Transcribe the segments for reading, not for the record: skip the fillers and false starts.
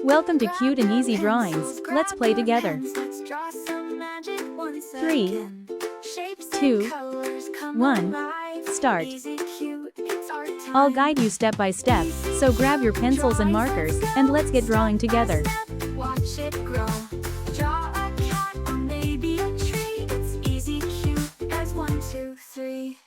Welcome to Cute and Easy Drawings. Let's play together. 3, 2, 1, start. I'll guide you step by step, so grab your pencils and markers, and let's get drawing together. Watch it grow. Draw a cat or maybe a tree. It's easy, cute as 1, 2, 3.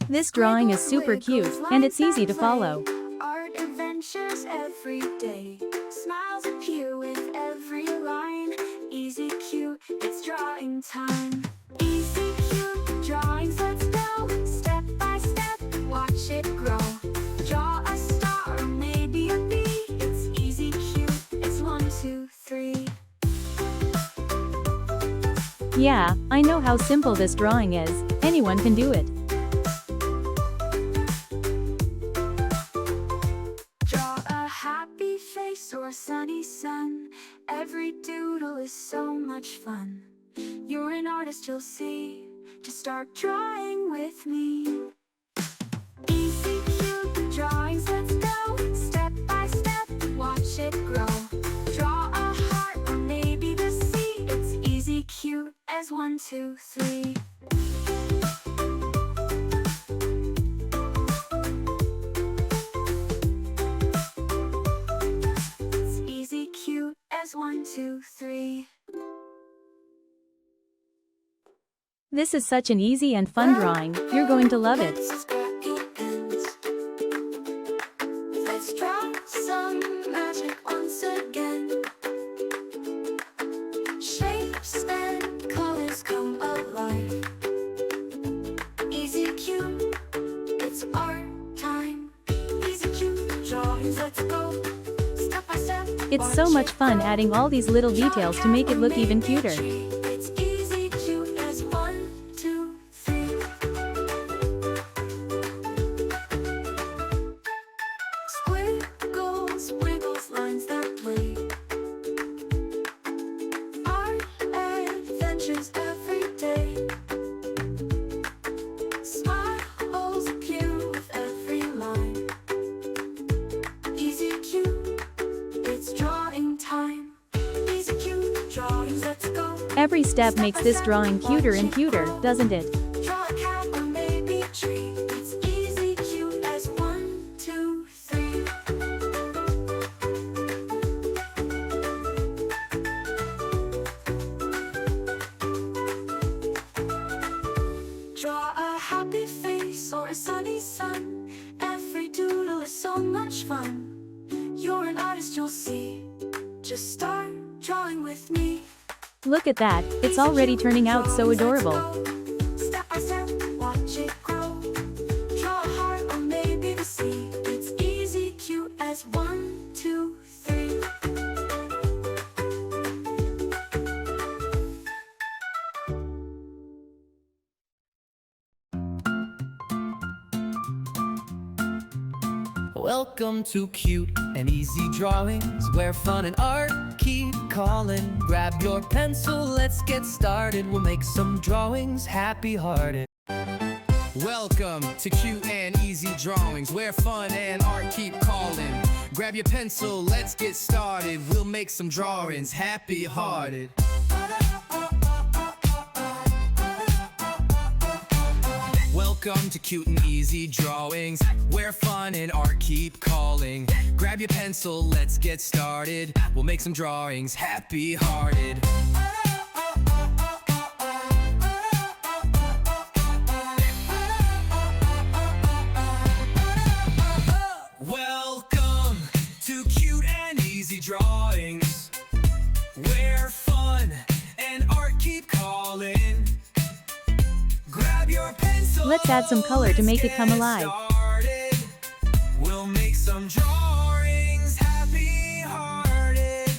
This drawing is super cute, and it's easy to follow. Art adventures every day. Smiles appear with every line. Easy, cute, it's drawing time. Easy, cute, drawings, let's go. Step by step, watch it grow. Draw a star or maybe a bee. It's easy, cute, it's 1, 2, 3. Yeah, I know how simple this drawing is. Anyone can do it. Happy face or sunny sun. Every doodle is so much fun. You're an artist, you'll see. Just start drawing with me. Easy, cute drawings, let's go. Step by step, watch it grow. Draw a heart or maybe the sea. It's easy, cute as 1, 2, 3. As 1, 2, 3. This is such an easy and fun drawing. You're going to love it. Let's draw some magic once again. Shapes and colors come alive. Easy, cute, it's art time. Easy, cute drawings, let's go. It's so much fun adding all these little details to make it look even cuter. It's easy, cute as 1, 2, 3. Squiggles, wiggles, lines that play. Art adventures every day. Smiles appear with every line. Easy, cute, it's drawing time. Easy, cute drawings, let's go. Every step makes this drawing cuter and cuter, doesn't it? Draw a cat or maybe a tree. It's easy, cute as 1, 2, 3. Draw a happy face or a sunny sun. Every doodle is so much fun. You're an artist, you'll see. Just start drawing with me. Look at that, it's already turning out so adorable. Step by step, watch it grow. Draw a heart or maybe the sea. It's easy, cute as 1, 2, 3. Welcome to Cute and Easy Drawings, where fun and art keep calling. Grab your pencil, let's get started. We'll make some drawings happy-hearted. Welcome to Cute and Easy Drawings, where fun and art keep calling. Grab your pencil, let's get started. We'll make some drawings happy-hearted. Welcome to Cute and Easy Drawings, where fun and art keep calling. Grab your pencil, let's get started. We'll make some drawings happy-hearted. Welcome to Cute and Easy Drawings, where fun and art keep calling. Grab your pencil. Let's add some color to make it come alive. We'll make some drawings happy-hearted.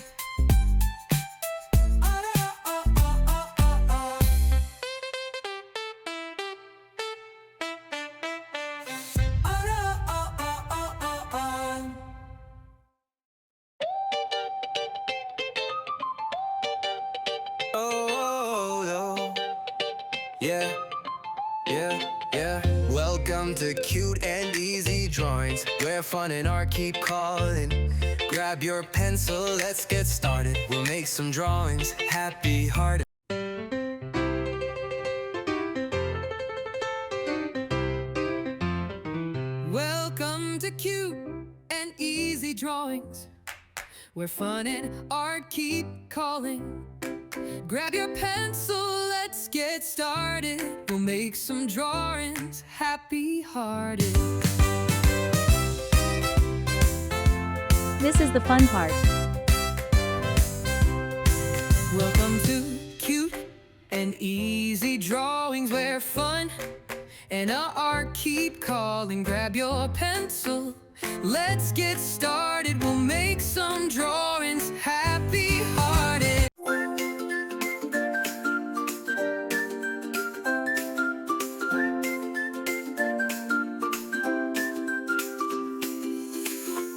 Yeah, yeah. Welcome to Cute and Easy Drawings, where fun and art keep calling. Grab your pencil, let's get started. We'll make some drawings happy-hearted. Welcome to Cute and Easy Drawings, where fun and art keep calling. Grab your pencil, let's get started. We'll make some drawings happy-hearted. This is the fun part. Welcome to Cute and Easy Drawings, where fun and art keep calling. Grab your pencil, let's get started. We'll make some drawings happy-hearted.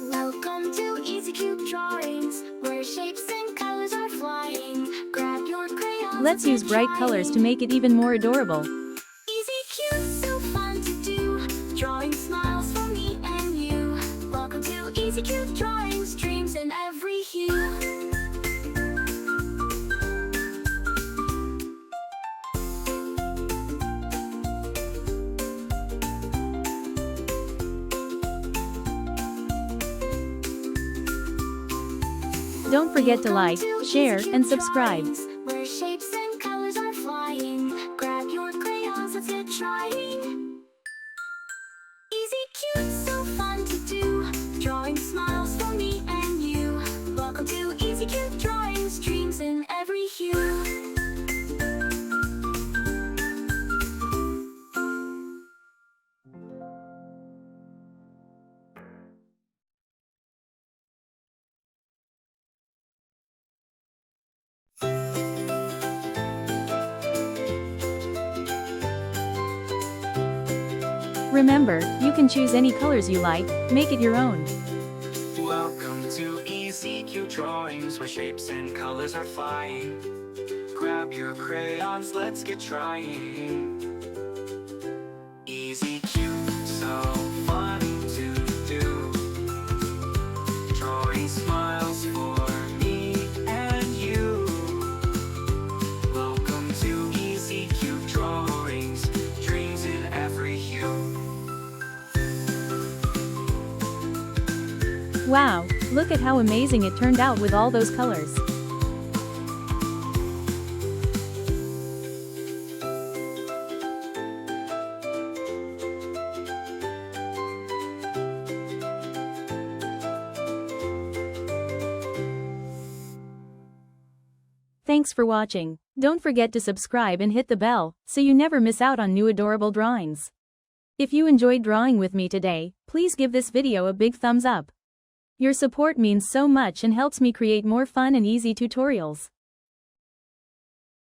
Welcome to Easy Cute Drawings, where shapes and colors are flying. Grab your crayons. Let's use bright colors to make it even more adorable. Easy cute, so fun to do. Drawing smiles for me and you. Welcome to Easy Cute Drawings, dreams in every hue. Don't forget to like, share, and subscribe. Where shapes and colors are flying. Grab your crayons, let's get trying. Easy cute, so fun to do. Drawing smiles for me and you. Welcome to Easy Cute Drawings, dreams in every hue. Remember, you can choose any colors you like, make it your own. Welcome to Easy Cute Drawings, where shapes and colors are flying. Grab your crayons, let's get trying. Easy cute, so fun to do. Drawing smiles for me and you. Welcome to Easy Cute Drawings, dreams in every hue. Wow, look at how amazing it turned out with all those colors. Thanks for watching. Don't forget to subscribe and hit the bell, so you never miss out on new adorable drawings. If you enjoyed drawing with me today, please give this video a big thumbs up. Your support means so much and helps me create more fun and easy tutorials.